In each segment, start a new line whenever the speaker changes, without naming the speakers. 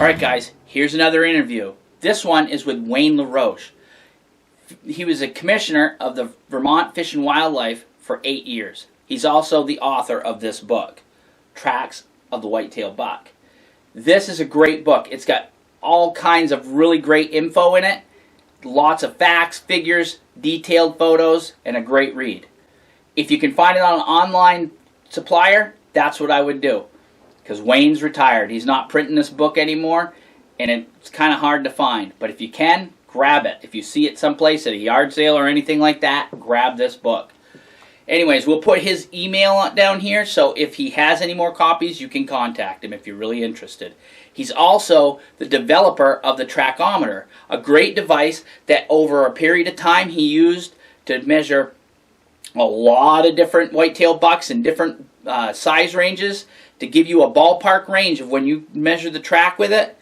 Alright guys, here's another interview. This one is with Wayne Laroche. He was a commissioner of the Vermont Fish and Wildlife for 8 years. He's also the author of this book, Tracks of the Whitetail Buck. This is a great book. It's got all kinds of really great info in it. Lots of facts, figures, detailed photos, and a great read. If you can find it on an online supplier, that's what I would do. Because Wayne's retired. He's not printing this book anymore, and it's kind of hard to find. But if you can, grab it. If you see it someplace at a yard sale or anything like that, grab this book. Anyways, we'll put his email down here, so if he has any more copies, you can contact him if you're really interested. He's also the developer of the Trackometer, a great device that over a period of time he used to measure a lot of different whitetail bucks in different size ranges to give you a ballpark range of when you measure the track with it.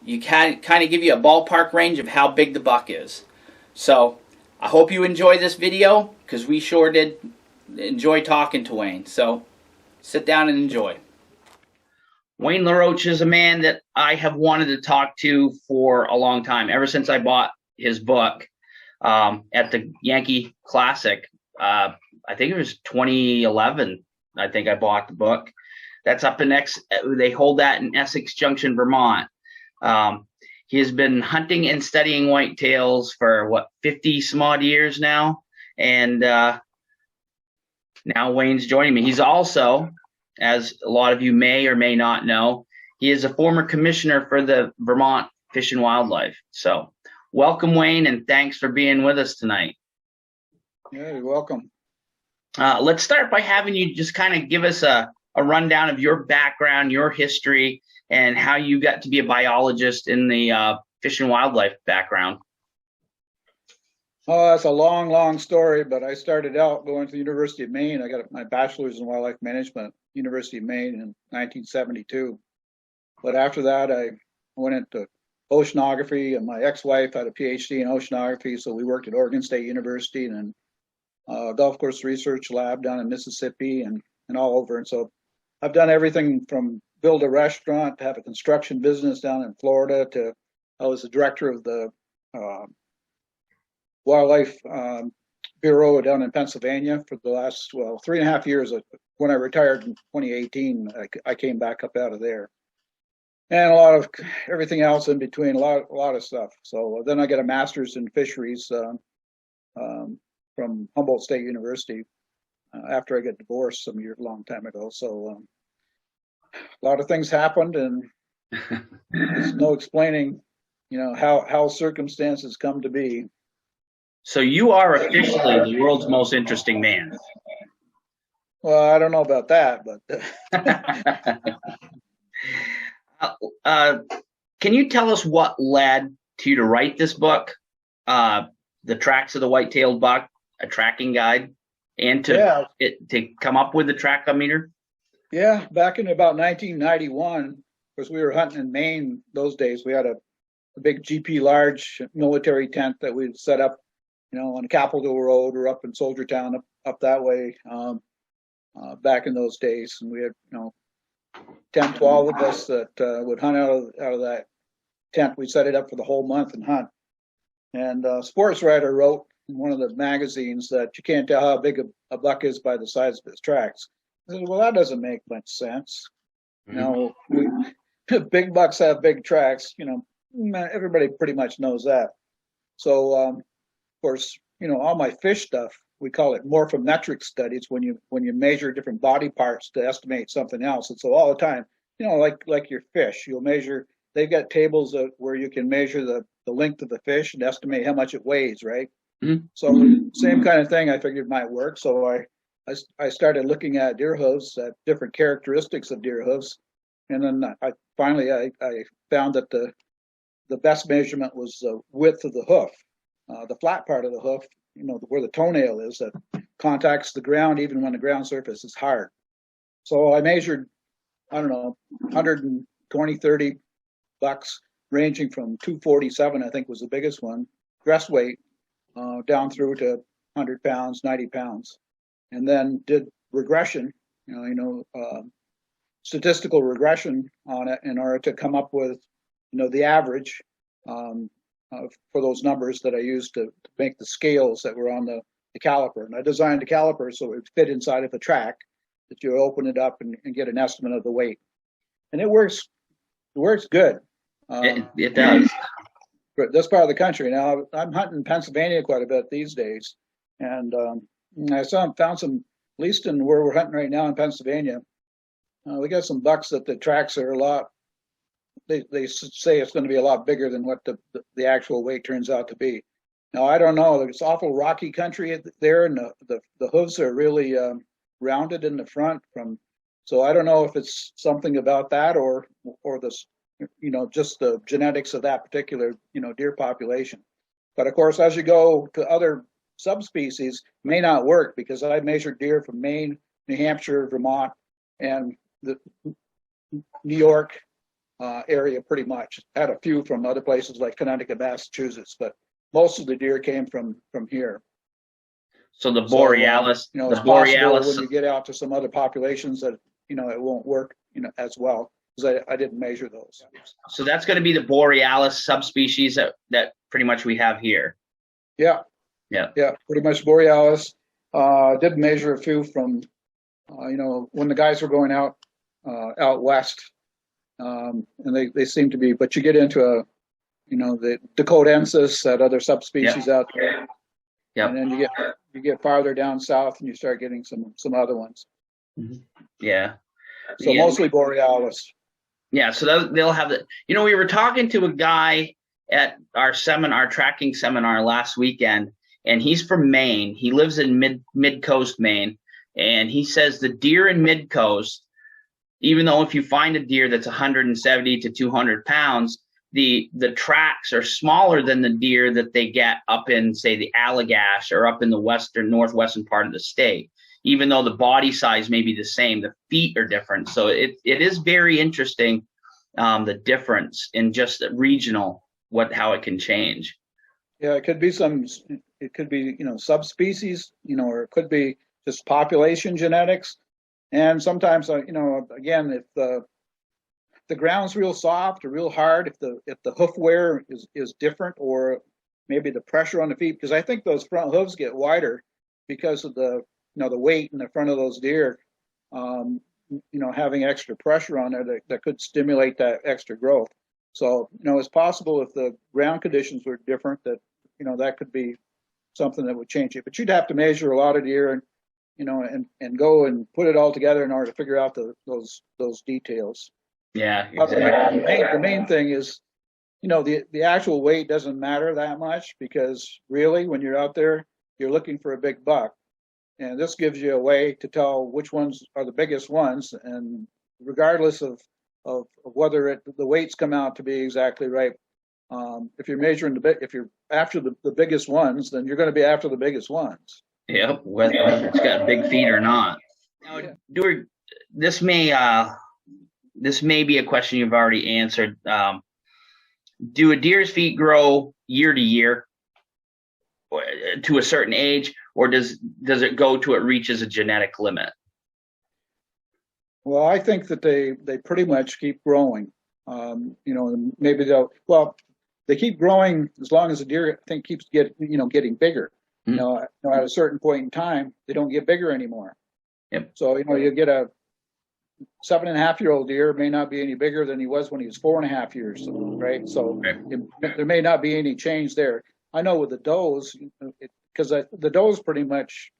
You can kind of give you a ballpark range of how big the buck is. So I hope you enjoy this video, because we sure did enjoy talking to Wayne. So sit down and enjoy. Wayne Laroche is a man that I have wanted to talk to for a long time, ever since I bought his book at the Yankee Classic. I think it was 2011. I think I bought the book. That's up in they hold that in Essex Junction, Vermont. He has been hunting and studying whitetails for 50 some odd years now, and now Wayne's joining me. He's also, as a lot of you may or may not know, he is a former commissioner for the Vermont Fish and Wildlife. So welcome, Wayne, and thanks for being with us tonight.
Yeah, you're welcome.
Let's start by having you just kind of give us a rundown of your background, your history, and how you got to be a biologist in the fish and wildlife background.
Oh, that's a long, long story, but I started out going to the University of Maine. I got my bachelor's in wildlife management, University of Maine in 1972. But after that, I went into oceanography, and my ex-wife had a PhD in oceanography, so we worked at Oregon State University and Gulf Coast Research Lab down in Mississippi and all over. And so I've done everything from build a restaurant to have a construction business down in Florida to I was the director of the Wildlife Bureau down in Pennsylvania for the last, 3.5 years. When I retired in 2018, I came back up out of there. And a lot of everything else in between, a lot of stuff. So then I got a master's in fisheries from Humboldt State University after I got divorced a long time ago. So a lot of things happened, and there's no explaining, how circumstances come to be.
So you are officially the world's most interesting man.
Well, I don't know about that,
but can you tell us what led to you to write this book, The Tracks of the White-tailed Buck, a tracking guide, and to come up with the Trackometer?
Yeah, back in about 1991, because we were hunting in Maine those days, we had a big GP large military tent that we'd set up, on Capitol Road or up in Soldier Town, up that way, back in those days. And we had, 10, 12 of us that would hunt out of that tent. We set it up for the whole month and hunt. And sports writer wrote in one of the magazines that you can't tell how big a buck is by the size of his tracks. I said, well, that doesn't make much sense. Big bucks have big tracks. Everybody pretty much knows that. So, of course, all my fish stuff, we call it morphometric studies, when you measure different body parts to estimate something else. And so all the time, like your fish, you'll measure. They've got tables where you can measure the length of the fish and estimate how much it weighs, right? Mm-hmm. So same kind of thing I figured might work. So I started looking at deer hooves, at different characteristics of deer hooves. And then I finally found that the best measurement was the width of the hoof, the flat part of the hoof, where the toenail is, that contacts the ground even when the ground surface is hard. So I measured, 120, 30 bucks, ranging from 247, I think was the biggest one, dress weight, down through to 100 pounds, 90 pounds. And then did regression, statistical regression on it in order to come up with the average for those numbers that I used to make the scales that were on the caliper. And I designed the caliper so it would fit inside of a track that you open it up and get an estimate of the weight. And it works good.
It does.
But this part of the country now, I'm hunting Pennsylvania quite a bit these days, and I found some, at least in where we're hunting right now in Pennsylvania, we got some bucks that the tracks are a lot. They say it's going to be a lot bigger than what the actual weight turns out to be. Now I don't know. It's awful rocky country there, and the hooves are really rounded in the front. So I don't know if it's something about that or this, just the genetics of that particular deer population. But of course, as you go to other subspecies, may not work, because I measured deer from Maine, New Hampshire, Vermont, and the New York area pretty much. Had a few from other places like Connecticut, Massachusetts, but most of the deer came from here.
So the Borealis,
so, the Borealis, when you get out to some other populations that it won't work as well, because I didn't measure those.
So that's going to be the Borealis subspecies that pretty much we have here.
Yeah, pretty much Borealis. Did measure a few from when the guys were going out west, and they seem to be. But you get into the Dakotensis, that other subspecies out there.
Yep.
And then you get farther down south, and you start getting some other ones.
Mm-hmm. Yeah.
So mostly Borealis.
Yeah. So they'll have the. We were talking to a guy at our tracking seminar last weekend, and he's from Maine. He lives in mid coast Maine, and he says the deer in mid coast, even though if you find a deer that's 170 to 200 pounds, the tracks are smaller than the deer that they get up in, say, the Allagash or up in the northwestern part of the state. Even though the body size may be the same, the feet are different. So it is very interesting, the difference in just the regional, how it can change.
Yeah, it could be subspecies, or it could be just population genetics. And sometimes, again, if the ground's real soft or real hard, if the hoof wear is different, or maybe the pressure on the feet, because I think those front hooves get wider because of the weight in the front of those deer, having extra pressure on there that could stimulate that extra growth. So, it's possible if the ground conditions were different that, that could be something that would change it. But you'd have to measure a lot of deer and go and put it all together in order to figure out those details.
Yeah, exactly.
The main thing is, the actual weight doesn't matter that much, because really when you're out there, you're looking for a big buck. And this gives you a way to tell which ones are the biggest ones. And regardless of whether the weights come out to be exactly right, if you're after the biggest ones, then you're going to be after the biggest ones.
Yep, whether it's got big feet or not. Now, this may be a question you've already answered. Do a deer's feet grow year to year to a certain age, or does it go to it reaches a genetic limit?
Well, I think that they pretty much keep growing. Maybe they keep growing as long as the deer, I think, keeps getting bigger. Mm-hmm. At a certain point in time, they don't get bigger anymore.
Yep.
So you get a 7.5-year-old deer may not be any bigger than he was when he was 4.5 years, right? So there may not be any change there. I know with the does, because the does pretty much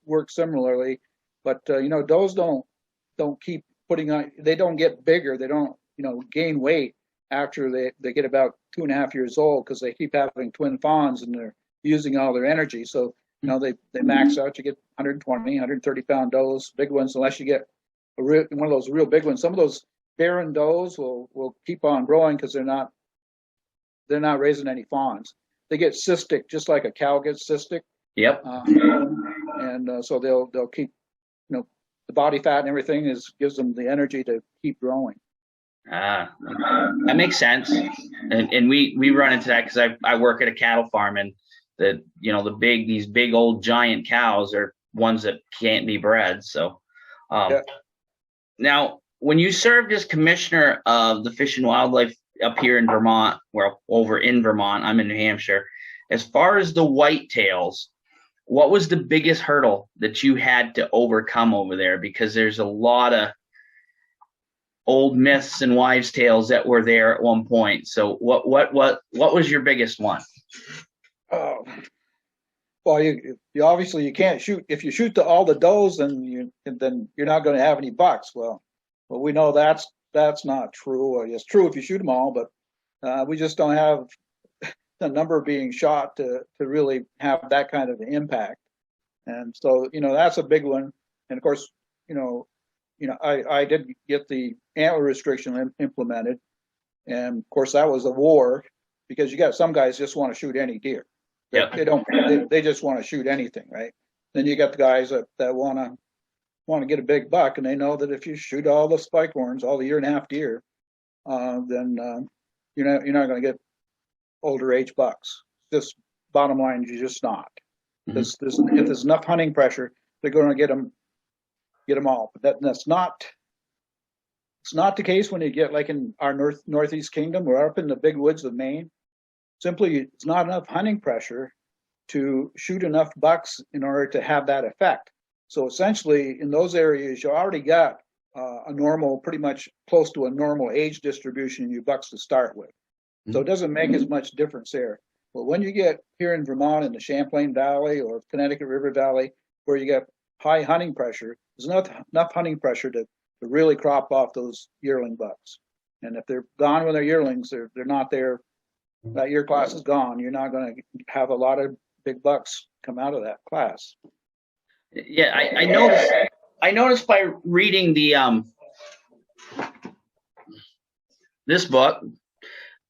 work similarly, but does don't keep putting on. They don't get bigger. They don't gain weight after they get about 2.5 years old, because they keep having twin fawns and they're using all their energy. So they max out. You get 120, 130 pound does, big ones, unless you get one of those real big ones. Some of those barren does will keep on growing because they're not raising any fawns. They get cystic, just like a cow gets cystic.
Yep.
So they'll keep, the body fat and everything gives them the energy to keep growing.
That makes sense. And we run into that because I work at a cattle farm, and these big old giant cows are ones that can't be bred. So, Now, when you served as commissioner of the Fish and Wildlife up here in Vermont, well, over in Vermont, I'm in New Hampshire. As far as the whitetails, what was the biggest hurdle that you had to overcome over there? Because there's a lot of old myths and wives' tales that were there at one point. So what was your biggest one?
Oh, well, you obviously you can't shoot. If you shoot to all the does, then you're not going to have any bucks. Well, we know that's not true. It's true if you shoot them all, but we just don't have the number being shot to really have that kind of impact. And so, that's a big one. And of course, I did get the antler restriction implemented, and of course that was a war, because you got some guys just want to shoot any deer.
Yeah.
They just want to shoot anything, right? Then you got the guys that want to get a big buck, and they know that if you shoot all the spike horns, all the 1.5 year deer, then you're not going to get older age bucks. Just bottom line, you're just not. Mm-hmm. If there's enough hunting pressure, they're going to get them all. But that's not. It's not the case when you get like in our northeast kingdom. We're up in the big woods of Maine. Simply, it's not enough hunting pressure to shoot enough bucks in order to have that effect. So essentially, in those areas, you already got a normal, pretty much close to a normal age distribution in your bucks to start with. So it doesn't make as much difference there. But when you get here in Vermont in the Champlain Valley or Connecticut River Valley, where you get high hunting pressure, there's not enough hunting pressure to really crop off those yearling bucks. And if they're gone when they're yearlings, they're not there. That year class is gone. You're not going to have a lot of big bucks come out of that class.
Yeah, I noticed by reading the this book,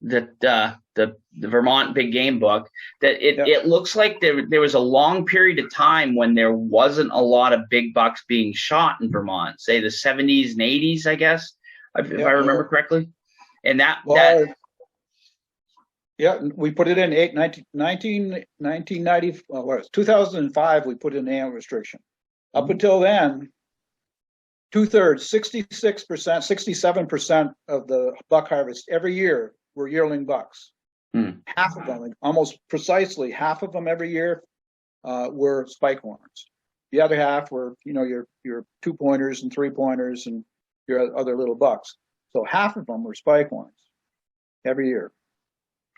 that the Vermont Big Game book, that it looks like there was a long period of time when there wasn't a lot of big bucks being shot in Vermont, say the 70s and 80s, I guess, if I remember correctly. And
we put it in 1990, 2005, we put in the antler restriction. Up until then, 2/3, 66%, 67% of the buck harvest every year were yearling bucks. Half of them, almost precisely half of them every year, were spike horns. The other half were, your 2-pointers and 3-pointers and your other little bucks. So half of them were spike horns every year.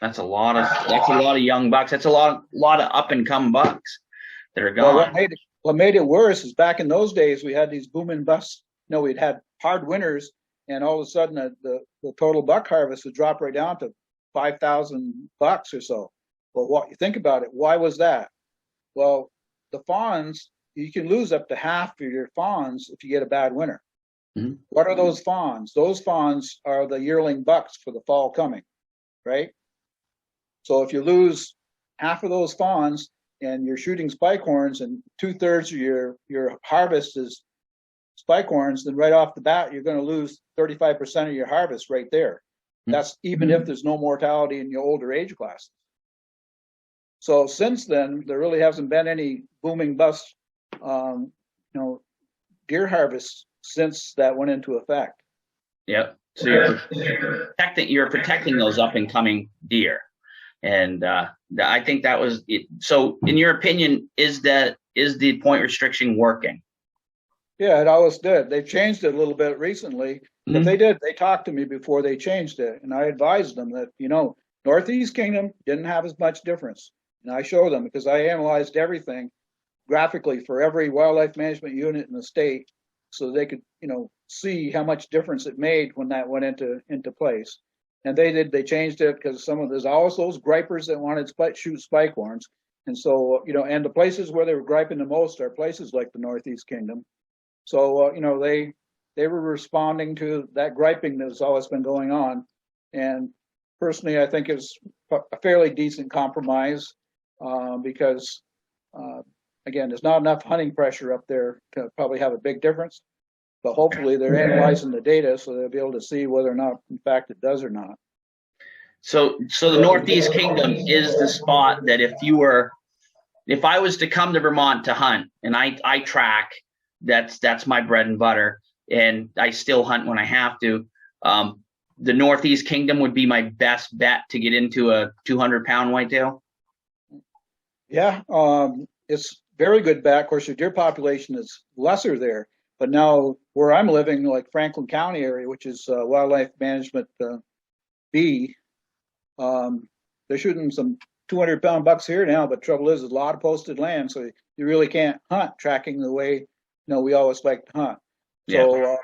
That's a lot of young bucks. That's a lot of up and come bucks that are gone.
Well, what made it worse is back in those days we had these booming busts. We'd had hard winters, and all of a sudden the total buck harvest would drop right down to 5,000 bucks or so. Well, what you think about it, why was that? Well, the fawns, you can lose up to half of your fawns if you get a bad winter. Mm-hmm. What are those fawns? Those fawns are the yearling bucks for the fall coming, right? So if you lose half of those fawns and you're shooting spike horns and 2/3 of your harvest is spike horns, then right off the bat, you're going to lose 35% of your harvest right there. That's even if there's no mortality in your older age classes. So since then, there really hasn't been any booming bust, deer harvest since that went into effect.
Yep. So you're protecting those up and coming deer. And I think that was it. So in your opinion, is the point restriction working?
Yeah, it always did. They've changed it a little bit recently, but they talked to me before they changed it, and I advised them that, Northeast Kingdom didn't have as much difference. And I showed them, because I analyzed everything graphically for every wildlife management unit in the state, so they could, see how much difference it made when that went into place. And they changed it because there's always those gripers that wanted to shoot spike horns. And so, and the places where they were griping the most are places like the Northeast Kingdom. So, they were responding to that griping that's always been going on. And personally, I think it's a fairly decent compromise because, again, there's not enough hunting pressure up there to probably have a big difference. But hopefully they're analyzing the data so they'll be able to see whether or not, in fact, it does or not.
So the Northeast Kingdom is the spot that if I was to come to Vermont to hunt, and I track, that's my bread and butter, and I still hunt when I have to. the Northeast Kingdom would be my best bet to get into a 200-pound whitetail?
Yeah, it's very good bet. Of course, your deer population is lesser there, but now where I'm living, like Franklin County area, which is wildlife management B, they're shooting some 200-pound bucks here now. But trouble is, there's a lot of posted land, so you really can't hunt tracking the way we always like to hunt.
Yeah.
So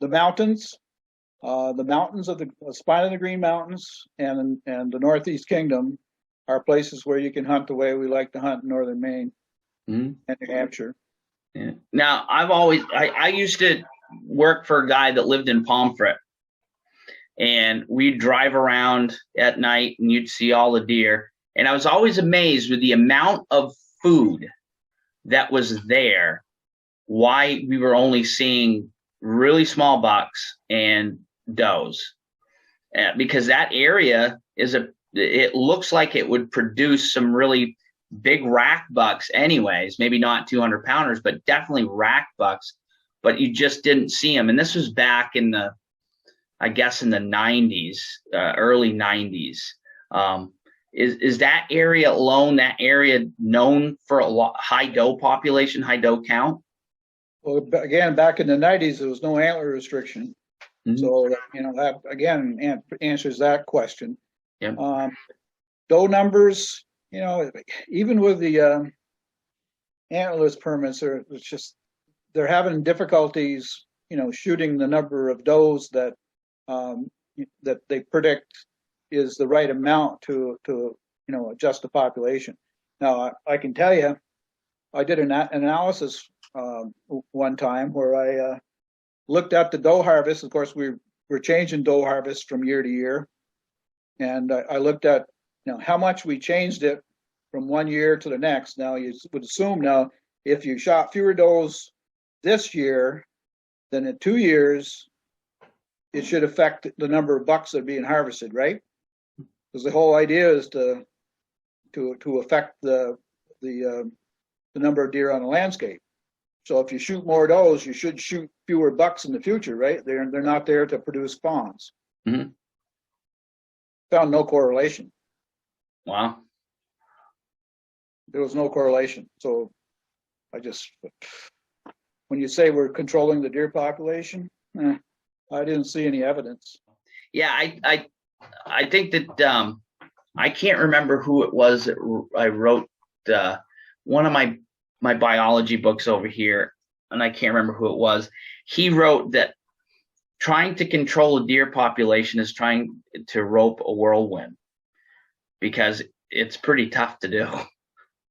the mountains of the Spine of the Green Mountains and the Northeast Kingdom are places where you can hunt the way we like to hunt in northern Maine and New Hampshire.
Yeah. Now, I used to work for a guy that lived in Pomfret, and we'd drive around at night and you'd see all the deer. And I was always amazed with the amount of food that was there, why we were only seeing really small bucks and does, because that area it looks like it would produce some really big rack bucks anyways, maybe not 200 pounders, but definitely rack bucks, but you just didn't see them. And this was back in the 90s, early 90s. Is that area alone, that area known for a high doe population, high doe count?
Well, again, back in the 90s, there was no antler restriction. So, that again answers that question.
Yep.
Doe numbers, even with the antlerless permits, they're having difficulties, shooting the number of does that they predict is the right amount to adjust the population. Now, I can tell you, I did an analysis one time where I looked at the doe harvest. Of course, we're changing doe harvest from year to year, and I looked at how much we changed it from one year to the next. Now, you would assume now if you shot fewer does this year than in 2 years, it should affect the number of bucks that are being harvested, right? Because the whole idea is to affect the number of deer on the landscape. So if you shoot more does, you should shoot fewer bucks in the future, right? They're not there to produce fawns.
Mm-hmm.
Found no correlation.
Wow.
There was no correlation. So when you say we're controlling the deer population, I didn't see any evidence.
Yeah, I think that I can't remember who it was that I wrote one of my biology books over here, and I can't remember who it was. He wrote that trying to control a deer population is trying to rope a whirlwind, because it's pretty tough to do.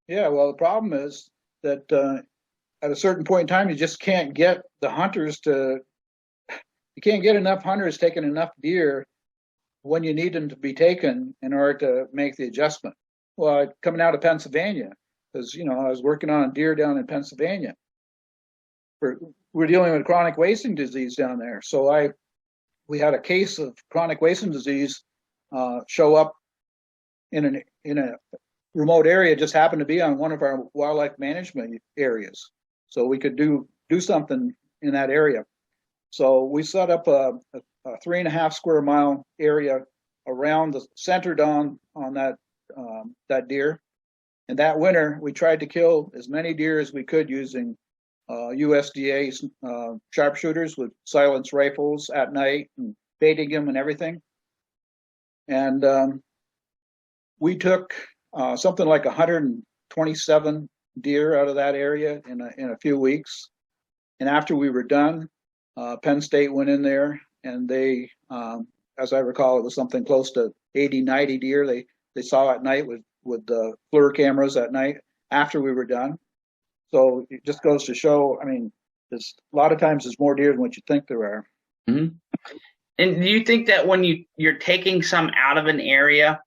Yeah, well, the problem is that at a certain point in time, you just can't get the hunters you can't get enough hunters taking enough deer when you need them to be taken in order to make the adjustment. Well, coming out of Pennsylvania, because, I was working on a deer down in Pennsylvania. We're dealing with chronic wasting disease down there. So we had a case of chronic wasting disease show up in a remote area. It just happened to be on one of our wildlife management areas. So we could do something in that area. So we set up a 3.5 square mile area around the centered on that deer. And that winter, we tried to kill as many deer as we could using USDA sharpshooters with silenced rifles at night and baiting them and everything. And we took something like 127 deer out of that area in a few weeks. And after we were done, Penn State went in there, and they, as I recall, it was something close to 80, 90 deer they saw at night with the FLIR cameras at night after we were done. So it just goes to show, there's a lot of times there's more deer than what you think there are.
Mm-hmm. And do you think that when you're taking some out of an area,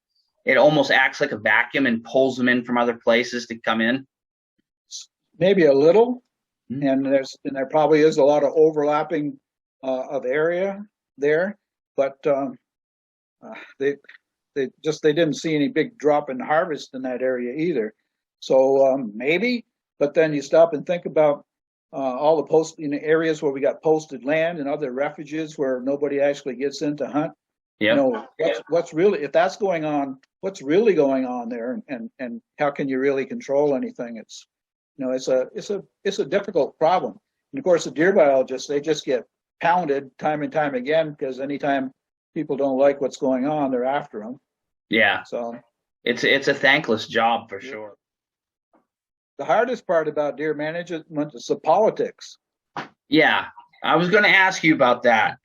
it almost acts like a vacuum and pulls them in from other places to come in?
Maybe a little.
Mm-hmm.
And there probably is a lot of overlapping of area there, but they didn't see any big drop in harvest in that area either. So maybe, but then you stop and think about all the areas where we got posted land and other refuges where nobody actually gets in to hunt.
Yeah.
What's really, if that's going on, what's really going on there, and how can you really control anything? It's it's a difficult problem. And of course, the deer biologists, they just get pounded time and time again, because anytime people don't like what's going on, they're after them.
Yeah.
So
it's a thankless job for sure.
the hardest part about deer management is the politics.
Yeah, I was going to ask you about that.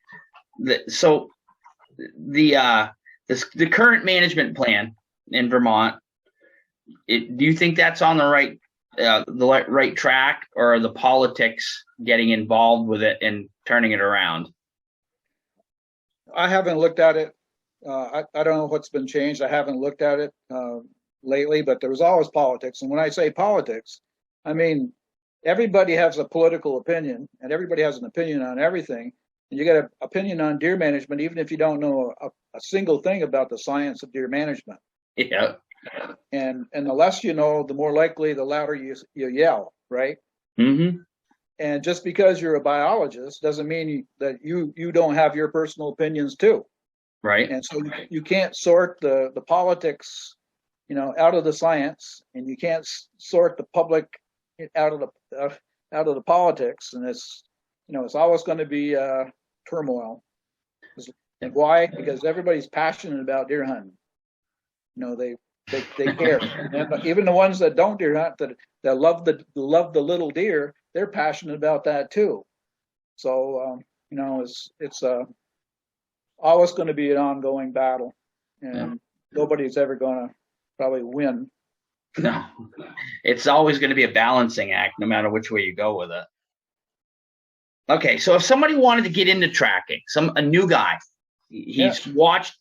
So the current management plan in Vermont, do you think that's on the right track, or are the politics getting involved with it and turning it around?
I haven't looked at it. I don't know what's been changed. I haven't looked at it lately, but there was always politics. And when I say politics, I mean everybody has a political opinion, and everybody has an opinion on everything. And you got an opinion on deer management, even if you don't know a single thing about the science of deer management.
Yeah.
And the less you know, the more likely, the louder you yell, right?
Mm-hmm.
And just because you're a biologist doesn't mean that you don't have your personal opinions too.
Right.
And so you can't sort the politics, out of the science, and you can't sort the public out of the politics. And it's always going to be turmoil. And why? Because everybody's passionate about deer hunting. They care. And even the ones that don't deer hunt, that love the little deer, they're passionate about that too. So it's always going to be an ongoing battle, and nobody's ever going to probably win.
No, it's always going to be a balancing act, no matter which way you go with it. Okay, so if somebody wanted to get into tracking, a new guy, he's watched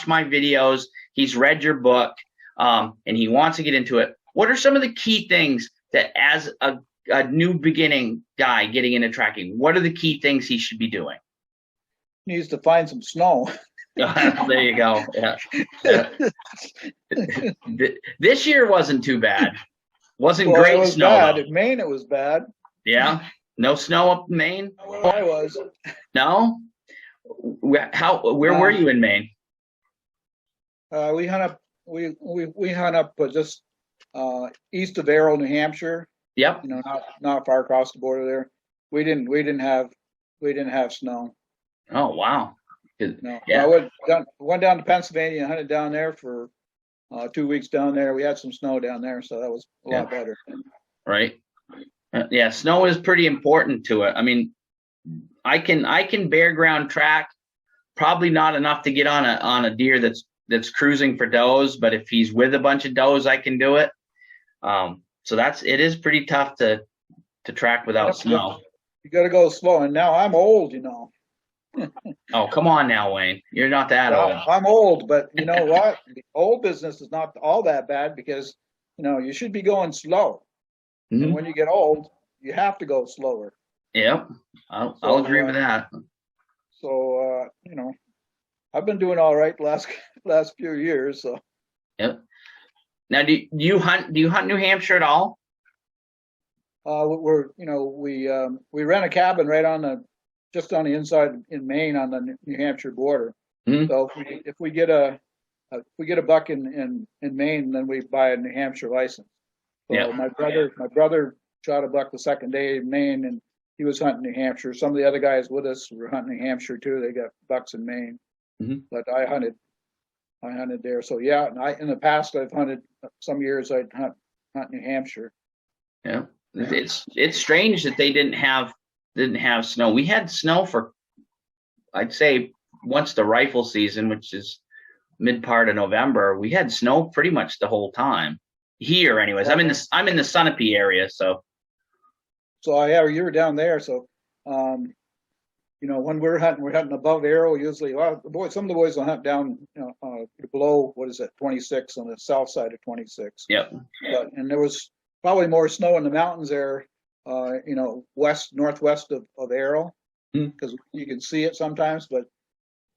my videos, he's read your book, and he wants to get into it. What are some of the key things that, as a new beginning guy getting into tracking, what are the key things he should be doing?
He needs to find some snow.
There you go. Yeah. This year wasn't too bad. Wasn't great.
It was
snow.
Bad.
Though.
In Maine, it was bad.
Yeah. No snow up in Maine?
Where I was.
No? Where were you in Maine?
We hunt up just east of Arrow, New Hampshire.
Yep.
Not far across the border there. We didn't have snow.
Oh wow.
No. Yeah. I went down to Pennsylvania and hunted down there for 2 weeks down there. We had some snow down there, so that was a lot better.
Right. Yeah, snow is pretty important to it. I mean, I can bare ground track, probably not enough to get on a deer that's cruising for does, but if he's with a bunch of does, I can do it. So it is pretty tough to track without snow.
You got to go slow. And now I'm old,
Oh, come on now, Wayne. You're not that old.
I'm old, but you know what? The old business is not all that bad, because you should be going slow. Mm-hmm. And when you get old, you have to go slower.
Yep, I'll agree with that.
So I've been doing all right the last few years. So.
Yep. Now, do you hunt New Hampshire at all?
We rent a cabin right just on the inside in Maine on the New Hampshire border. Mm-hmm. So if we get a buck in Maine, then we buy a New Hampshire license. So my brother shot a buck the second day in Maine, and he was hunting New Hampshire. Some of the other guys with us were hunting New Hampshire too. They got bucks in Maine, but I hunted there. So in the past I've hunted. Some years I'd hunt New Hampshire.
Yeah, it's strange that they didn't have snow. We had snow for, I'd say, once the rifle season, which is mid part of November. We had snow pretty much the whole time here. Anyways, I'm in the Sunapee area, so. So
you were down there. So, when we're hunting above Arrow. Usually, some of the boys will hunt down below 26 on the south side of 26.
Yep.
And there was probably more snow in the mountains there. Northwest of Arrow, because you can see it sometimes, but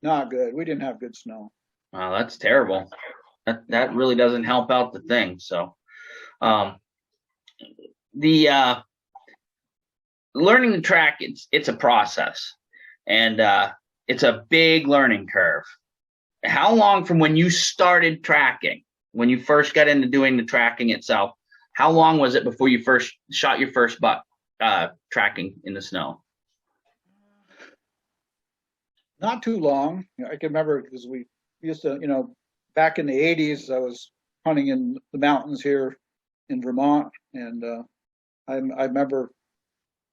not good. We didn't have good snow.
Wow, that's terrible. That really doesn't help out the thing. So, the learning the track, it's a process, and it's a big learning curve. How long from when you started tracking, when you first got into doing the tracking itself, how long was it before you first shot your first buck tracking in the snow?
Not too long. I can remember because we used to, back in the 80s, I was hunting in the mountains here in Vermont, and I remember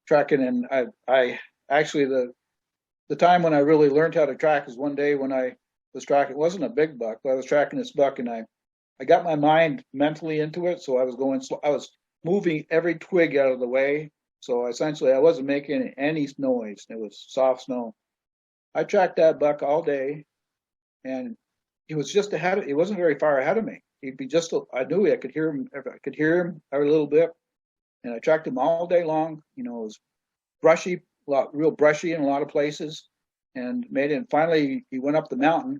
tracking, and I actually the time when I really learned how to track is one day when I was tracking. It wasn't a big buck, but I was tracking this buck, and I got my mind mentally into it, so I was going slow. I was moving every twig out of the way, so essentially I wasn't making any noise. It was soft snow. I tracked that buck all day, and he was just ahead. He wasn't very far ahead of me. He'd be just. I knew I could hear him. I could hear him every little bit, and I tracked him all day long. It was brushy, real brushy in a lot of places, and made it. And finally, he went up the mountain,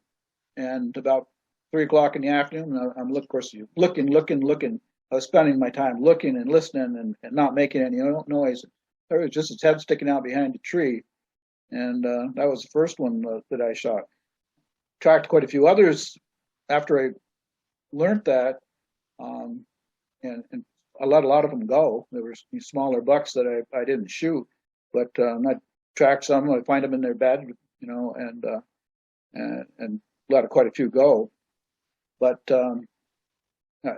and about 3 o'clock in the afternoon, I'm of course looking. I was spending my time looking and listening and not making any noise. There was just his head sticking out behind a tree, and that was the first one that I shot. Tracked quite a few others after I learned that, and I let a lot of them go. There were these smaller bucks that I didn't shoot, but I tracked some. I find them in their bed, and let quite a few go. But I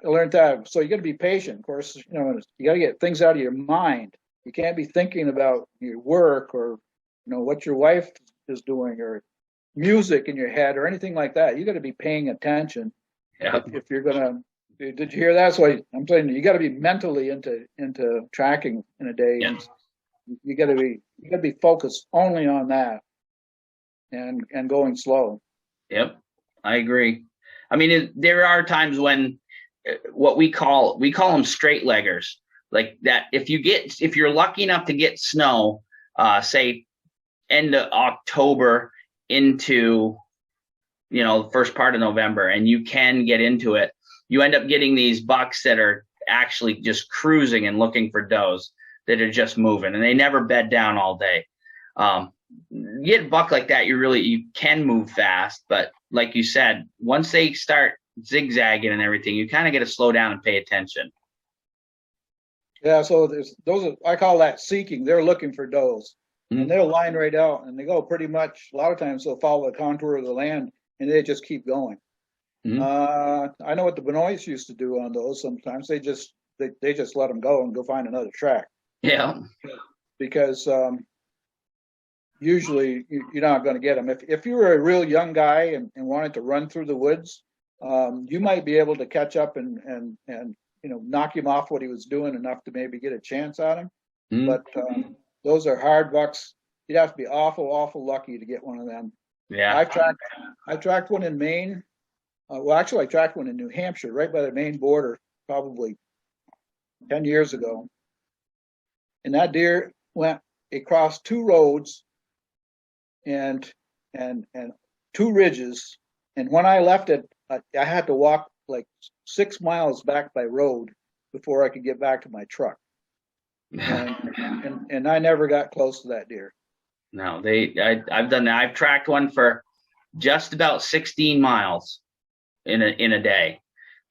learned that. So you got to be patient. Of course, you got to get things out of your mind. You can't be thinking about your work or what your wife is doing or music in your head or anything like that. You got to be paying attention.
Yeah.
If you're gonna, did you hear that? So I'm saying you got to be mentally into tracking in a day.
Yeah.
You got to be focused only on that, and going slow.
Yep, I agree. I mean, there are times when what we call them straight leggers, like that. If you're lucky enough to get snow, say end of October into the first part of November, and you can get into it, you end up getting these bucks that are actually just cruising and looking for does that are just moving, and they never bed down all day. You get a buck like that, you can move fast, but like you said, once they start zigzagging and everything, you kind of got to slow down and pay attention.
Yeah, so I call that seeking. They're looking for does, and they'll line right out, and they go pretty much. A lot of times they'll follow the contour of the land, and they just keep going. I know what the Benoits used to do on those. Sometimes they just let them go and go find another track.
Yeah,
because usually you're not going to get them. If you were a real young guy and wanted to run through the woods, you might be able to catch up and knock him off what he was doing enough to maybe get a chance at him. But those are hard bucks. You'd have to be awful lucky to get one of them.
Yeah,
I tracked one in Maine. Well, actually, I tracked one in New Hampshire, right by the Maine border, probably 10 years ago. And that deer went across two roads and two ridges. And when I left it, I had to walk like 6 miles back by road before I could get back to my truck. And I never got close to that deer.
No, I've done that. I've tracked one for just about 16 miles in a day.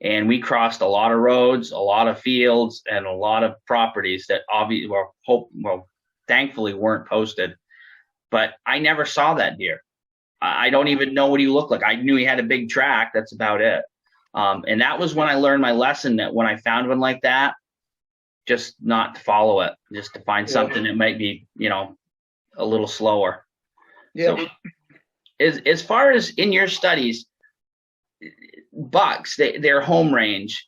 And we crossed a lot of roads, a lot of fields, and a lot of properties that obviously thankfully weren't posted. But I never saw that deer. I don't even know what he looked like. I knew he had a big track. That's about it. And that was when I learned my lesson, that when I found one like that, just not to follow it, just to find something that might be, a little slower.
Yeah.
So, as far as in your studies, bucks, their home range,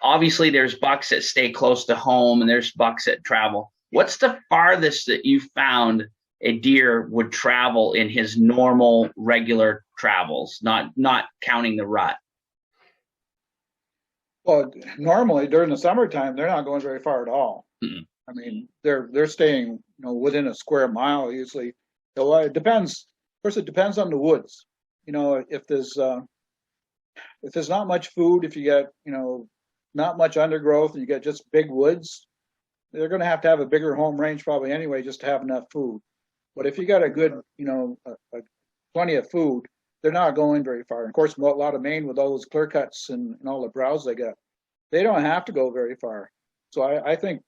obviously there's bucks that stay close to home and there's bucks that travel. What's the farthest that you found a deer would travel in his normal, regular travels, not counting the rut?
Well, normally during the summertime, they're not going very far at all.
Mm-mm.
I mean, they're staying, within a square mile usually. So it depends. Of course, it depends on the woods. If there's not much food, if you get, not much undergrowth, and you get just big woods, they're going to have a bigger home range probably anyway, just to have enough food. But if you got a good, plenty of food, they're not going very far. And of course, a lot of Maine with all those clear cuts and all the browse they got, they don't have to go very far. So I think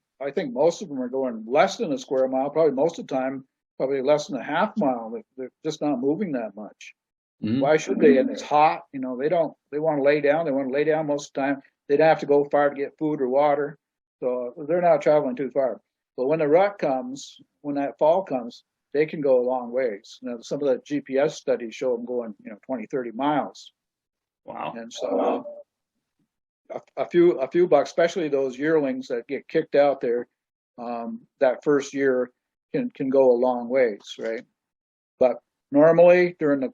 most of them are going less than a square mile, probably most of the time, probably less than a half mile. They're just not moving that much.
Mm-hmm.
Why should they? And it's hot, they want to lay down. They want to lay down most of the time. They don't have to go far to get food or water. So they're not traveling too far. But when the rut comes, when that fall comes, they can go a long ways. Some of the GPS studies show them going, 20, 30 miles.
Wow.
And so a few bucks, especially those yearlings that get kicked out there, that first year can go a long ways, right? But normally during the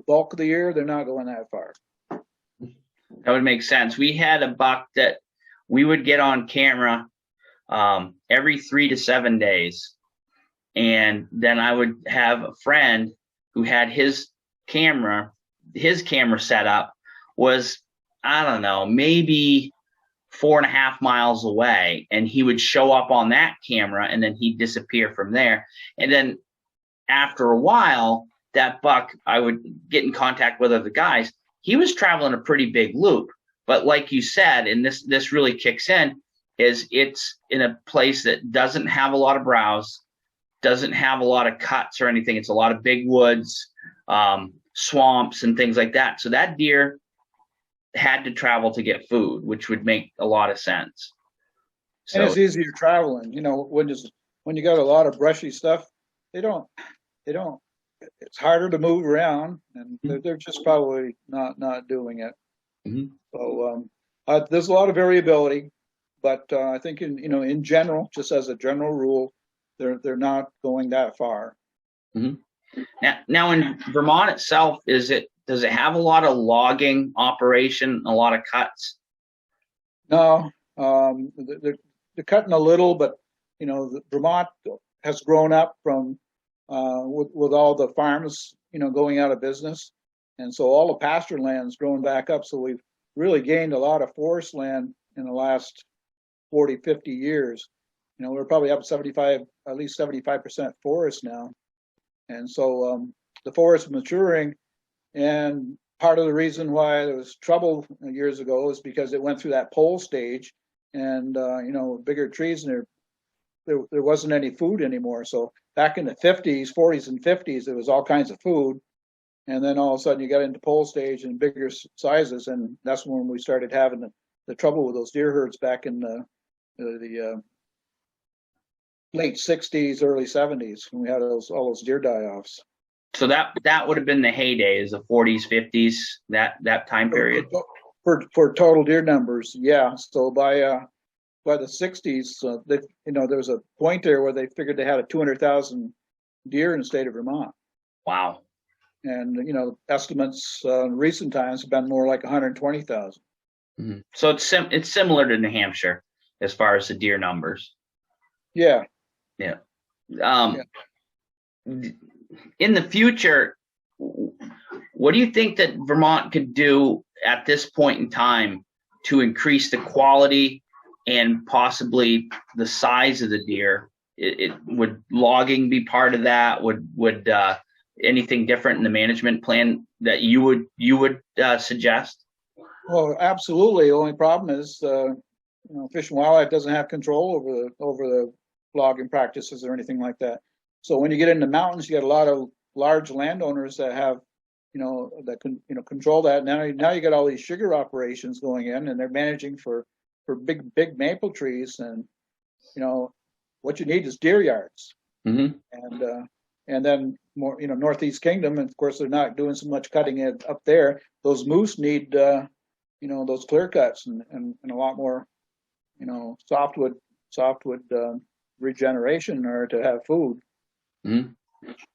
bulk of the year, they're not going that far.
That would make sense. We had a buck that we would get on camera every 3 to 7 days. And then I would have a friend who had his camera set up was, I don't know, maybe 4.5 miles away. And he would show up on that camera and then he'd disappear from there. And then after a while, that buck, I would get in contact with other guys. He was traveling a pretty big loop. But like you said, and this really kicks in, is it's in a place that doesn't have a lot of browse, doesn't have a lot of cuts or anything. It's a lot of big woods, swamps and things like that. So that deer had to travel to get food, which would make a lot of sense. So,
and it's easier traveling, when you got a lot of brushy stuff, they don't, it's harder to move around, and they're just probably not doing it.
Mm-hmm.
So there's a lot of variability, but I think in general, just as a general rule, they're not going that far.
Mm-hmm. Now in Vermont itself, does it have a lot of logging operation, a lot of cuts?
No, they're cutting a little, but Vermont has grown up from with all the farms going out of business, and so all the pasture land's growing back up. So we've really gained a lot of forest land in the last 40, 50 years. We're probably up at least 75% forest now. And so the forest is maturing, and part of the reason why there was trouble years ago is because it went through that pole stage, and bigger trees, and there wasn't any food anymore. So back in the 50s, 40s and 50s, there was all kinds of food, and then all of a sudden you got into pole stage and bigger sizes, and that's when we started having the trouble with those deer herds back in the late 60s, early 70s, when we had all those deer die-offs.
So that would have been the heydays, the 40s, 50s, that time period.
For total deer numbers, yeah. So by the 60s, there was a point there where they figured they had 200,000 deer in the state of Vermont.
Wow.
And estimates in recent times have been more like 120,000.
Mm-hmm. So it's similar to New Hampshire as far as the deer numbers.
Yeah.
Yeah. In the future, what do you think that Vermont could do at this point in time to increase the quality and possibly the size of the deer? Would logging be part of that? Would anything different in the management plan that you would suggest?
Well, absolutely. The only problem is, Fish and Wildlife doesn't have control over the logging practices or anything like that. So when you get into mountains, you got a lot of large landowners that have, that can, control that. Now you got all these sugar operations going in, and they're managing for big maple trees, and what you need is deer yards.
Mm-hmm.
And then more, Northeast Kingdom, and of course they're not doing so much cutting it up there. Those moose need, those clear cuts and a lot more, softwood regeneration in order to have food.
Mm-hmm.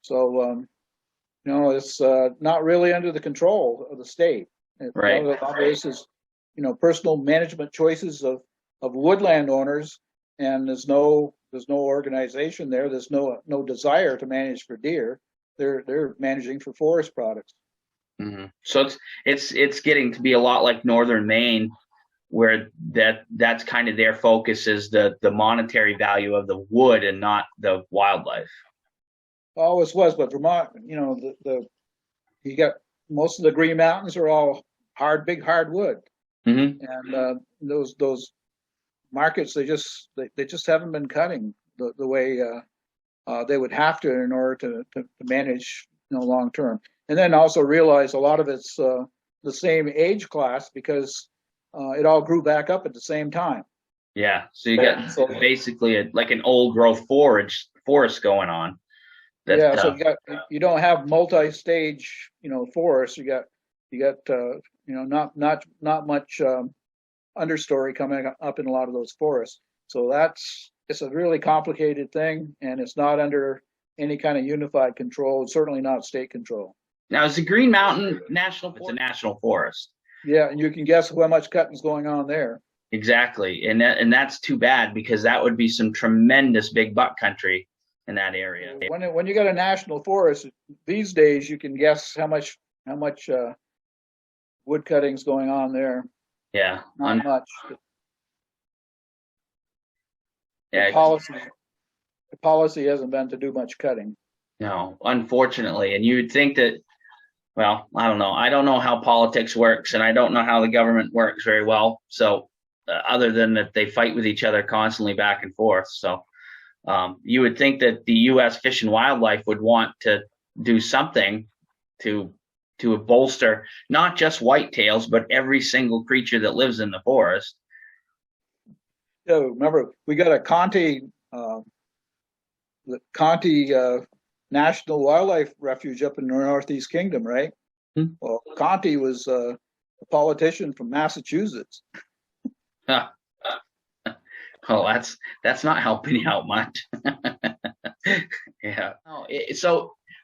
So, it's not really under the control of the state.
Right.
A lot of this is, personal management choices of woodland owners, and there's no organization there. There's no desire to manage for deer. They're managing for forest products.
Mm-hmm. So it's getting to be a lot like northern Maine, where that's kind of their focus is the monetary value of the wood and not the wildlife.
always was, but Vermont, you got most of the Green Mountains are all big hardwood,
Hmm.
and those markets they just haven't been cutting the way they would have to in order to manage long term. And then also realize a lot of it's the same age class because it all grew back up at the same time.
Yeah, so you got basically like an old growth forest going on. That
Yeah, so you don't have multi-stage forests. You got not much understory coming up in a lot of those forests. So it's a really complicated thing, and it's not under any kind of unified control. Certainly not state control.
now is the Green Mountain National Forest? It's a national forest.
Yeah, and you can guess how much cutting's going on there.
Exactly, and that's too bad because that would be some tremendous big buck country in that area.
When you got a national forest these days, you can guess how much wood cutting's going on there.
Yeah,
Not much.
Yeah,
the policy hasn't been to do much cutting.
no, unfortunately, and you would think that. Well, I don't know. I don't know how politics works, and I don't know how the government works very well. So, other than that, they fight with each other constantly back and forth. So, you would think that the U.S. Fish and Wildlife would want to do something to bolster not just whitetails, but every single creature that lives in the forest.
Yeah, remember we got a Conti National Wildlife Refuge up in the Northeast Kingdom, right?
Hmm.
Well, Conti was a politician from Massachusetts.
Huh. Well, that's not helping you out much. Yeah.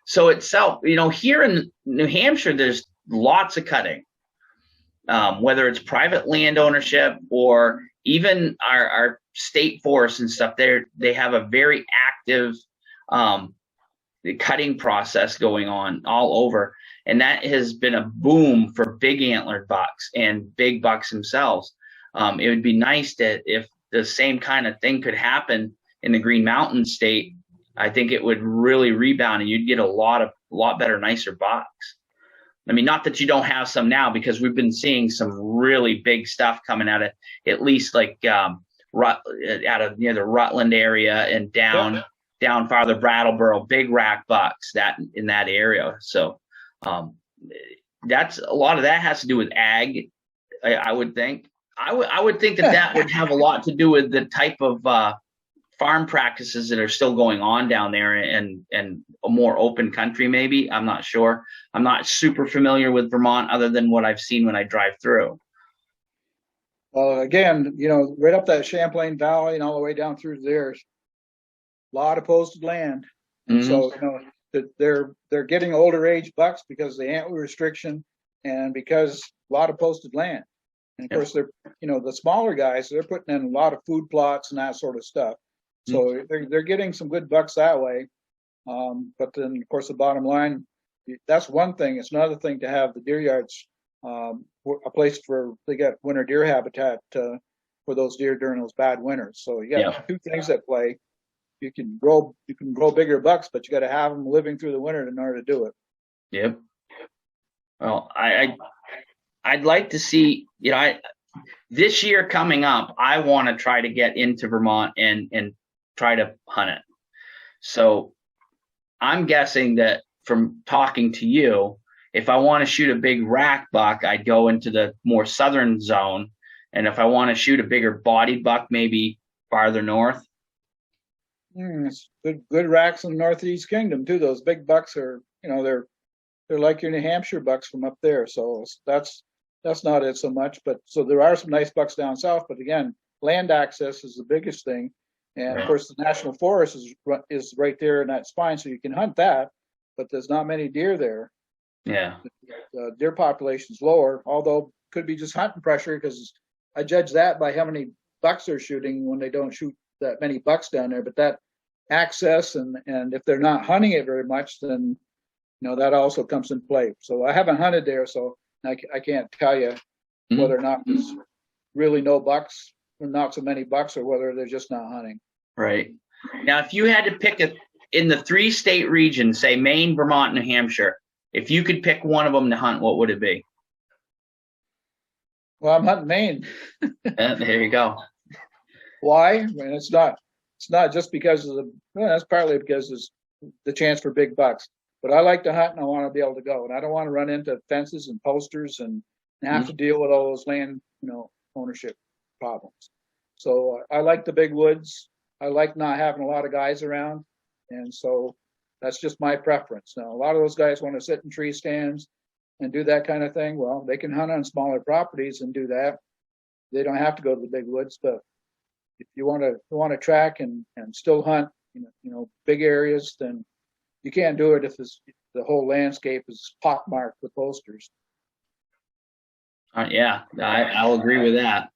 So itself, here in New Hampshire, there's lots of cutting, whether it's private land ownership or even our state forests and stuff. They have a very active cutting process going on all over, and that has been a boom for big antlered bucks and big bucks themselves. It would be nice that if the same kind of thing could happen in the Green Mountain state, I think it would really rebound and you'd get a lot better, nicer bucks. I mean, not that you don't have some now, because we've been seeing some really big stuff coming out of at least like out of near the Rutland area and down farther Brattleboro, big rack bucks that in that area. So that's a lot of that has to do with ag, I would think. I would think that would have a lot to do with the type of farm practices that are still going on down there and a more open country, maybe. I'm not sure. I'm not super familiar with Vermont other than what I've seen when I drive through.
Again, right up that Champlain Valley and all the way down through there, a lot of posted land. And so, they're getting older age bucks because of the antler restriction and because a lot of posted land. And of course, they're, the smaller guys, they're putting in a lot of food plots and that sort of stuff. So they're getting some good bucks that way. But then, of course, the bottom line, that's one thing. It's another thing to have the deer yards, a place they got winter deer habitat for those deer during those bad winters. So you got two things at play. You can grow bigger bucks, but you got to have them living through the winter in order to do it.
Yep. Well, I'd like to see, this year coming up, I want to try to get into Vermont and try to hunt it. So I'm guessing that from talking to you, if I want to shoot a big rack buck, I'd go into the more southern zone. And if I want to shoot a bigger bodied buck, maybe farther north.
It's good racks in the Northeast Kingdom too. Those big bucks are, they're like your New Hampshire bucks from up there. So that's not it so much. But so there are some nice bucks down south. But again, land access is the biggest thing. And of course, the national forest is right there in that spine, so you can hunt that. But there's not many deer there.
Yeah,
the deer population's lower, although could be just hunting pressure because I judge that by how many bucks they're shooting when they don't shoot that many bucks down there. But that access and if they're not hunting it very much, then that also comes in play. So I haven't hunted there, so I can't tell you whether or not there's really no bucks, or not so many bucks, or whether they're just not hunting.
Right. Now, if you had to pick in the 3-state region, say Maine, Vermont, New Hampshire, if you could pick one of them to hunt, what would it be?
Well, I'm hunting Maine.
There you go.
Why? I mean, it's not just because of that's partly because it's the chance for big bucks. But I like to hunt and I want to be able to go. And I don't want to run into fences and posters and have to deal with all those land, ownership problems. So I like the big woods. I like not having a lot of guys around. And so that's just my preference. Now, a lot of those guys want to sit in tree stands and do that kind of thing. Well, they can hunt on smaller properties and do that. They don't have to go to the big woods. But if you want to track and still hunt, big areas, then you can't do it if the whole landscape is pockmarked with posters.
Yeah, I'll agree with that.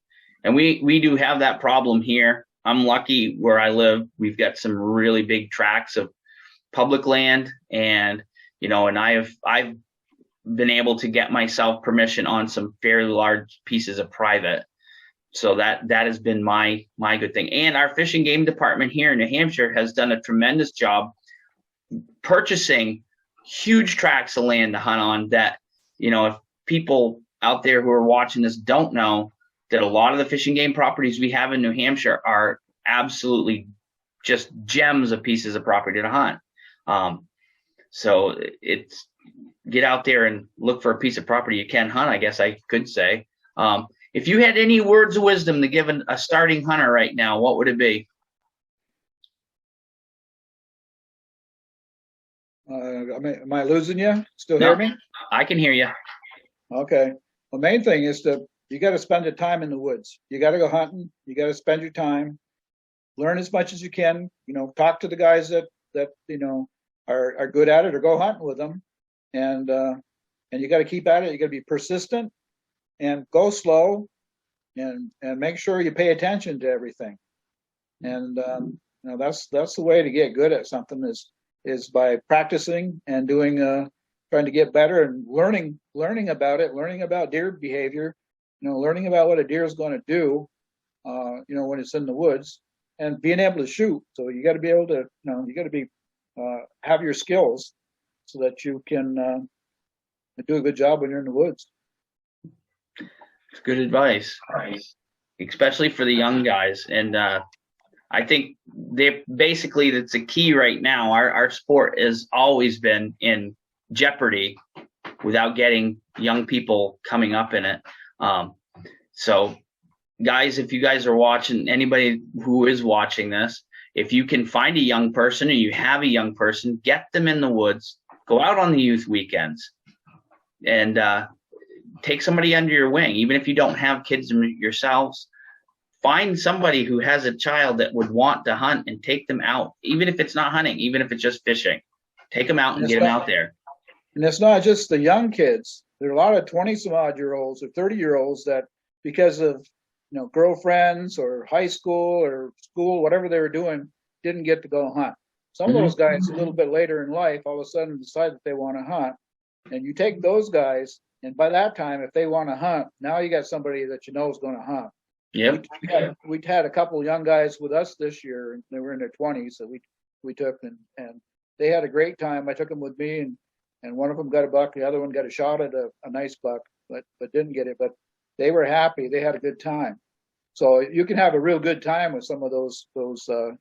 And we do have that problem here. I'm lucky where I live. We've got some really big tracts of public land, and and I've been able to get myself permission on some fairly large pieces of private. So that has been my good thing. And our fish and game department here in New Hampshire has done a tremendous job purchasing huge tracts of land to hunt on that, if people out there who are watching this don't know, that a lot of the fish and game properties we have in New Hampshire are absolutely just gems of pieces of property to hunt. So it's get out there and look for a piece of property you can hunt, I guess I could say. If you had any words of wisdom to give a starting hunter right now, what would it be?
Am I losing you? Still hear me?
I can hear you.
Okay. The main thing is you got to spend the time in the woods. You got to go hunting. You got to spend your time, learn as much as you can. Talk to the guys that are good at it, or go hunting with them. And you got to keep at it. You got to be persistent and go slow, and make sure you pay attention to everything. And that's the way to get good at something is by practicing and doing trying to get better and learning about it, learning about deer behavior, learning about what a deer is going to do, when it's in the woods, and being able to shoot. So you got to be able to, you got to be have your skills so that you can do a good job when you're in the woods.
It's good advice, especially for the young guys. And I think that's the key right now. Our sport has always been in jeopardy without getting young people coming up in it. So guys, if you guys are watching, anybody who is watching this, if you can find a young person or you have a young person, get them in the woods, go out on the youth weekends, and take somebody under your wing. Even if you don't have kids yourselves, find somebody who has a child that would want to hunt and take them out, even if it's not hunting, even if it's just fishing. Take them out and get them out there.
And it's not just the young kids. There are a lot of 20-some-odd-year-olds or 30-year-olds that, because of girlfriends or high school or school, whatever they were doing, didn't get to go hunt. Some of those guys a little bit later in life all of a sudden decide that they want to hunt. And you take those guys, and by that time, if they want to hunt, now you got somebody that is going to hunt.
Yep.
We had a couple of young guys with us this year, and they were in their 20s that we took, and they had a great time. I took them with me, and one of them got a buck, the other one got a shot at a nice buck, but didn't get it. But they were happy. They had a good time. So you can have a real good time with some of those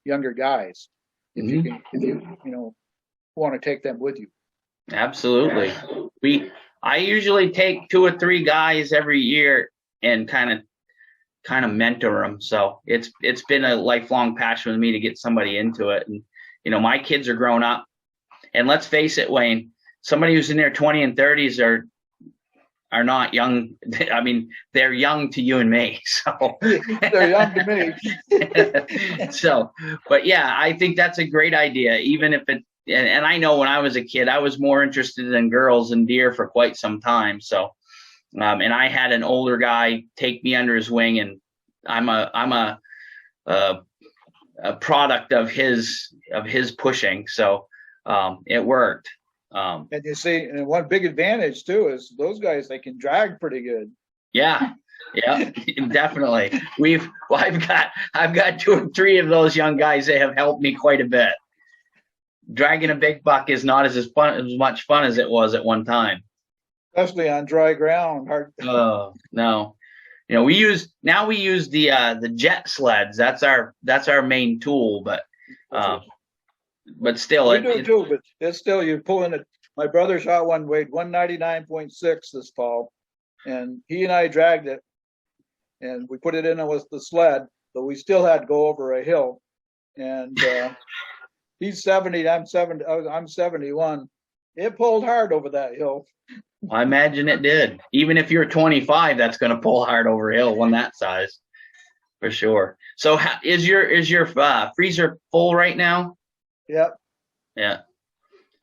younger guys if you want to take them with you.
Absolutely. I usually take 2 or 3 guys every year and kind of mentor them. So it's been a lifelong passion with me to get somebody into it. And my kids are grown up, and let's face it, Wayne, somebody who's in their 20s and 30s are not young. I mean, they're young to you and me. So
they're young to
me. So, but yeah, I think that's a great idea. Even if and I know when I was a kid, I was more interested in girls and deer for quite some time. So, and I had an older guy take me under his wing, and I'm a product of his pushing. So, it worked.
And you see, and one big advantage too is those guys, they can drag pretty good.
Yeah, definitely. I've got 2 or 3 of those young guys that have helped me quite a bit.
dragging a big buck is not as much fun as it was at one time.
Especially on dry ground. Hard.
Oh no. You know, we use the jet sleds. That's our main tool, but still,
We do too, but it's still, you're pulling it. My brother shot one, weighed 199.6 this fall, and he and I dragged it, and we put it in with the sled, but we still had to go over a hill. And he's 70, I'm 71. It pulled hard over that hill.
I imagine it did. Even if you're 25, that's going to pull hard over a hill, one that size, for sure. So, is your freezer full right now?
Yep.
Yeah.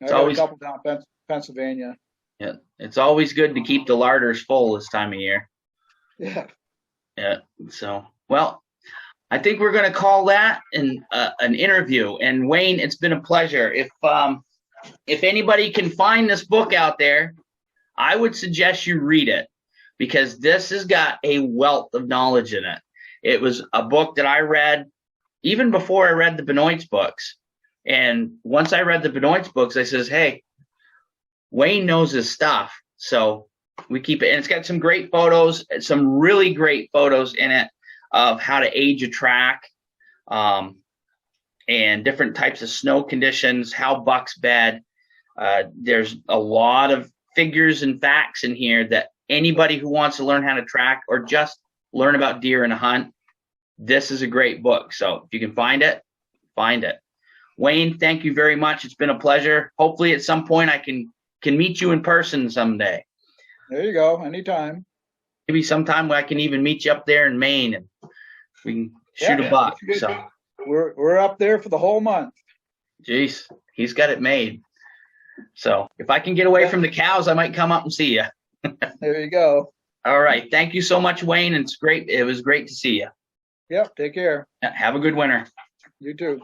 I got a couple down Pennsylvania.
Yeah, it's always good to keep the larders full this time of year.
Yeah.
Yeah. So, well, I think we're going to call that an interview. And Wayne, it's been a pleasure. If anybody can find this book out there, I would suggest you read it, because this has got a wealth of knowledge in it. It was a book that I read even before I read the Benoit's books. And once I read the Benoit's books, I says, hey, Wayne knows his stuff. So we keep it. And it's got some great photos, some really great photos in it of how to age a track, and different types of snow conditions, how bucks bed. There's a lot of figures and facts in here that anybody who wants to learn how to track or just learn about deer in a hunt, this is a great book. So if you can find it, find it. Wayne, thank you very much. It's been a pleasure. Hopefully at some point I can meet you in person someday.
There you go. Anytime.
Maybe sometime I can even meet you up there in Maine and we can shoot a buck. So
we're up there for the whole month.
Jeez, he's got it made. So if I can get away from the cows, I might come up and see you.
There you go.
All right. Thank you so much, Wayne. It's great. It was great to see you.
Yep. Take care.
Have a good winter.
You too.